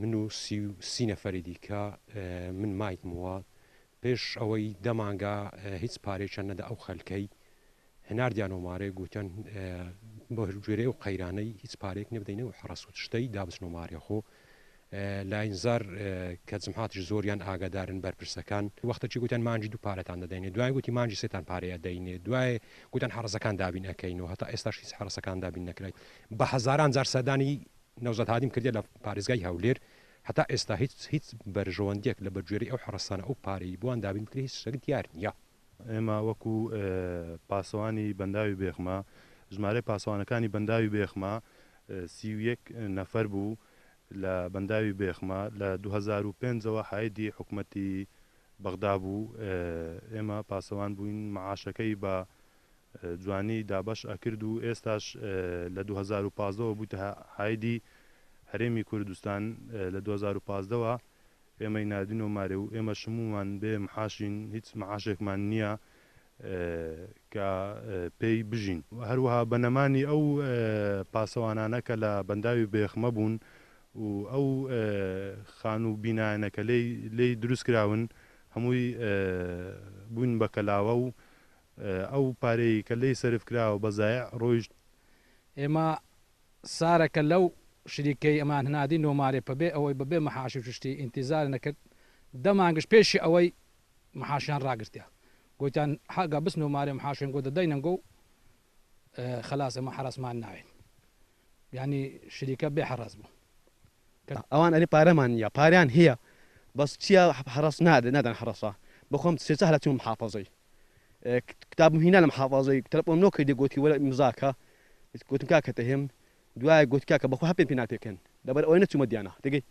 من و سی نەفەری دیکە من مایتمەوە پێش ئەوەی دەمانگا هیچ پارێکیان نەدا ئەو خەلکەی هەناردیان ومارێ گوتیان بۆ گوێرەی و قەیرانەی هیچ پارێک نەبدەینەوە حڕەس و تشتەی دابچنەوەمارێ خۆ لاینزار کە جمهاتش زۆریان ئاگادارن بەرپرسەکان وەختەی گوتیان مانجی دوو پارەتان دەدەینێ دوای گوتی مانجی سێتان پارەیە دەینێ دوای گوتیان حڕەسەکان دابین ئەەکەینەوە هەتا ئێستاش هیچ حڕەسەکان دابین نەکرێت بە هەزاران جار سەدانی نەوزەت هادیم کردێت لە پارێزگای هەولێر هەتا ئێستا هیچ بەرژەوەندێک لە بەرگوێرەی ئەو حڕەسانە ئەو پارەی بۆیان دابین بکرێت هیچ شتێک دیار نییە. ئێمە وەکو پاسەوانی بەنداوی بێخمە ژمارە پاسەوانەکانی بەنداوی بێخمە 31 نەفەر بوو لە بەنداوی بێخمە لە 2005ەوە حایدی حکوومەتی بەغدا بوو ئێمە پاسەوان بووین معاشەکەی بە جوانی دابش ئەکرد و ئێستاش لە 2015ەوە بوویتە حایدی هەرێمی کوردستان لە 2015ەوە ئێمەی نردینەوە مارێ و ئێمە شمومان بێ محاشین هیچ معاشێکمان نییە کە پێی بژین هەروەها بەنەمانی ئەو پاسەوانانە کە لە بەنداوی بێخمە بوون و ئەو خان و بینایەنەکە لێی دروست کراون هەمووی بوون بە کەلاوە و ئەو پارەی کە لێی سەرف کراوە بەزایع ڕۆیشت. ئێمە سارەکە لەو شریکەی ئەمان هەنادی نۆمارێ بەبێ ئەوەی بەبێ مەحاشی شتی ئینتیزار نەکرد دەمانگەش پێشی ئەوەی مەحاشیان ڕاگرتیا گوتیان حەگا بس نۆمارێ مەحاشێن گۆ دەدەینەنگۆ و خلاص ئەمە حرەسمان ناوێن یعنی شریکە بێ حەڕەس بوو ئەوان ئەنی پارەمان نیە پاریان هەیە بەس چیە حرەس نادەن حرەسا بخۆم سێسە هەلەچوم محافەزەی کتابم هینا لە محافەزەی تەلەفۆن نۆ کردی گوتی وەرە ئیمزاکە گوتم کاکە هێم دوای گوتکاکە بەخۆ هەپێن پێ ناپێکەن لەبەر ئەوەی نەچوومە دیانە دەگەی